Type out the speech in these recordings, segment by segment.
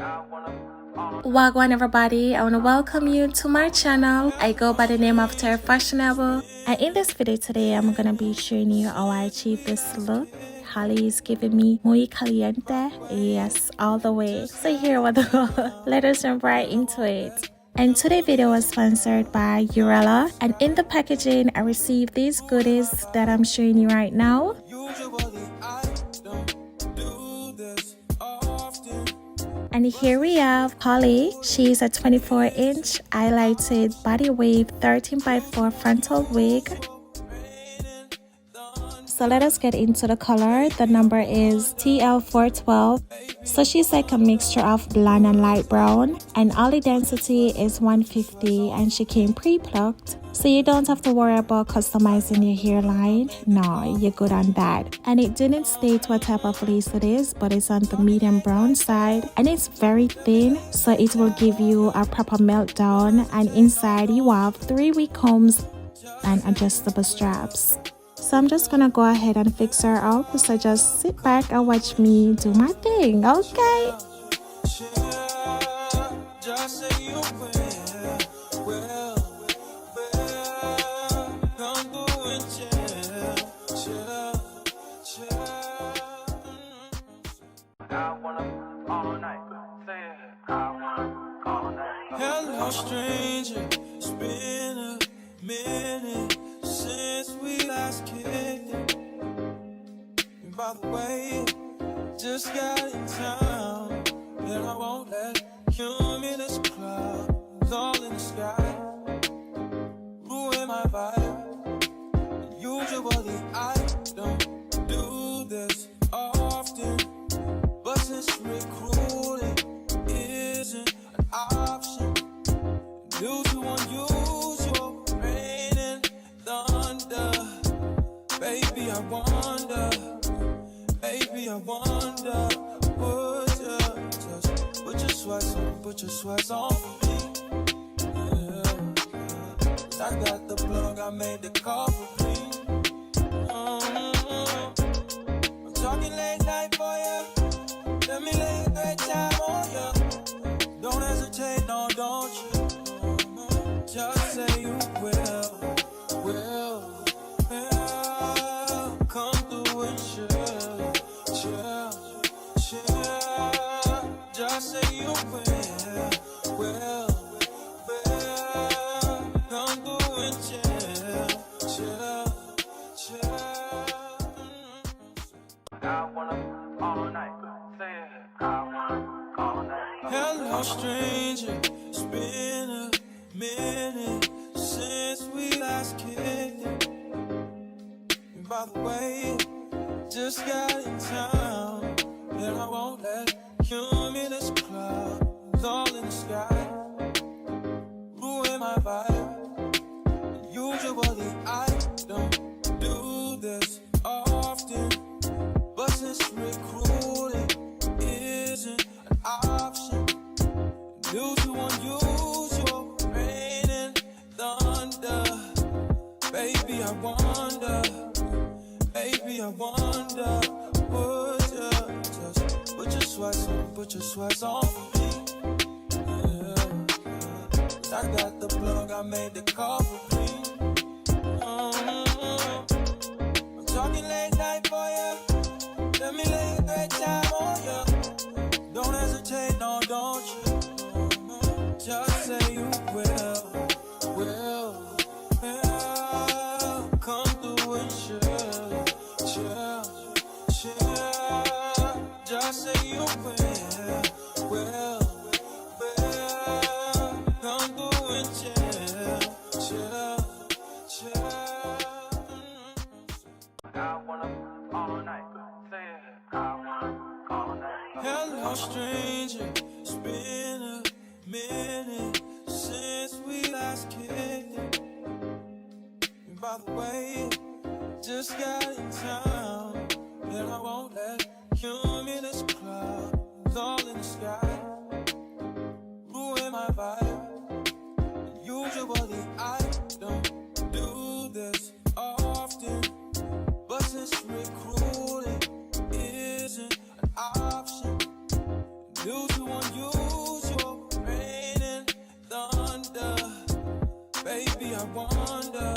Wagwan everybody, I want to welcome you to my channel. I go by the name of Terry Fashionable, and in this video today I'm gonna be showing you how I achieve this look. Holly is giving me muy caliente, yes, all the way. So here we go. Let us jump right into it. And today's video was sponsored by Hurela, and in the packaging I received these goodies that I'm showing you right now. And here we have Holly. She's a 24-inch highlighted body wave 13x4 frontal wig. So let us get into the color. The number is TL412. So she's like a mixture of blonde and light brown. And Holly density is 150 and she came pre-plucked. So you don't have to worry about customizing your hairline. No, you're good on that. And it didn't state what type of lace it is, but it's on the medium brown side. And it's very thin, so it will give you a proper meltdown. And inside you have 3-week combs and adjustable straps. So I'm just gonna go ahead and fix her up. So just sit back and watch me do my thing, okay? Hello, stranger. It's been a minute since we last kicked it. And by the way, just got in town, and I won't let cumulus clouds all in the sky ruin my vibe. And usually I don't do this often, but since recruiting isn't an option, due to unusual rain and thunder, baby I wonder, put your sweats on for me. Yeah. I got the plug, I made the call for me. I'm talking late night for ya. Let me lay a great time on ya. Don't hesitate, no, don't you? Just say you will. Come through and chill. Just say you will. Come through and chill. I wanna all night. Say it. I wanna all night. Hello, stranger. It's been a minute since we last kicked it. And by the way, just got in town, and I won't let cumulus clouds all in the sky ruin my vibe. And usually I don't do this often, but since recruiting isn't an option, due to unusual rain and thunder, baby I wonder, put your sweats on for me. Yeah. I got the plug, I made the call for me. I'm talking late night for ya. Let me lay a great time on ya. Don't hesitate, no, don't you? Just say you will. Come through and chill. Just say you will. Come through and chill. I wanna all night. Say it. I wanna all night. Hello, stranger. It's been a minute since we last kicked it. And by the way, just got in town, and I won't let cumulus clouds all in the sky ruin my vibe. And usually I don't do this often, but since recruiting isn't an option, due to unusual unusual. Rain and thunder. Baby, I wonder.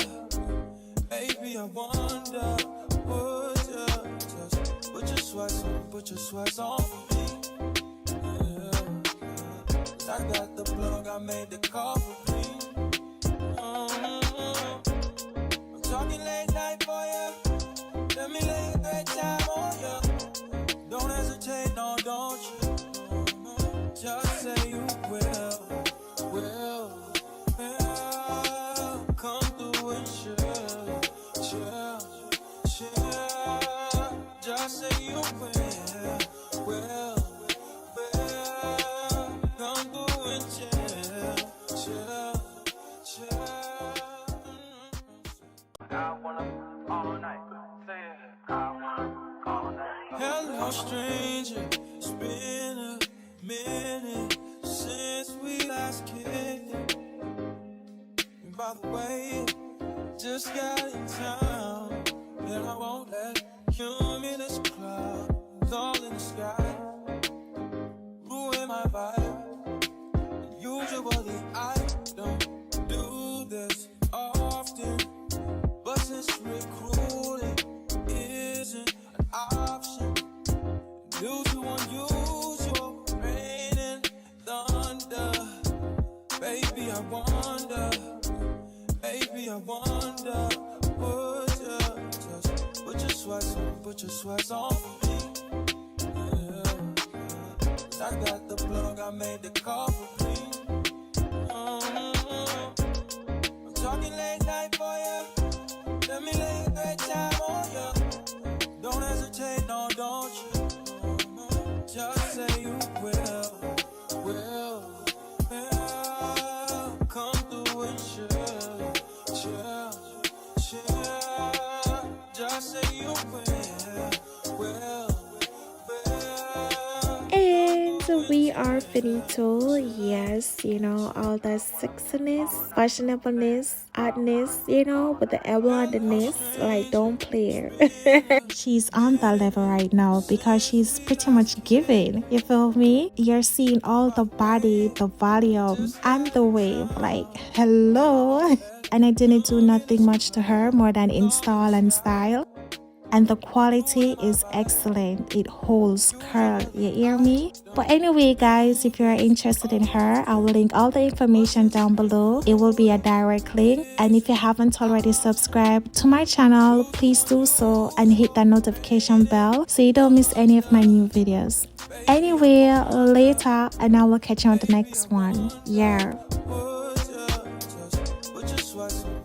Baby, I wonder. Would you just put your sweats on for me? Yeah. I got the plug, I made the call for me. I'm talking late night for you. Let me lay a great time on you. Don't hesitate, no, don't you? Just say you will. Come through and chill. Just say you will. Come through and chill. I wanna all night. Say it. I wanna all night. Hello, stranger. It's been a minute since we last kicked. And by the way, just got in town, and I won't let cumulus clouds all in the sky ruin my vibe. Usually I don't do this often, but since recruiting isn't an option, due to unusual rain and thunder, baby, I wonder. Baby, I wonder, would you just put your sweats on for me? Yeah. I got the plug, I made the call for me. I'm talking late night for you. Let me lay a great time on you. Don't hesitate, no, don't you? Just say you will. Come through and chill. Just say you will. And we are finito. Yes, you know, all the sexiness, fashionableness, artness, you know, with the elbow underneath. Like, don't play. She's on that level right now because she's pretty much giving. You feel me? You're seeing all the body, the volume, and the wave. Like, hello. And I didn't do nothing much to her more than install and style. And the quality is excellent. It holds curl. You hear me? But anyway, guys, if you are interested in her, I will link all the information down below. It will be a direct link. And if you haven't already subscribed to my channel, please do so and hit that notification bell so you don't miss any of my new videos. Anyway, later, and I will catch you on the next one. Yeah. Put your sweats on.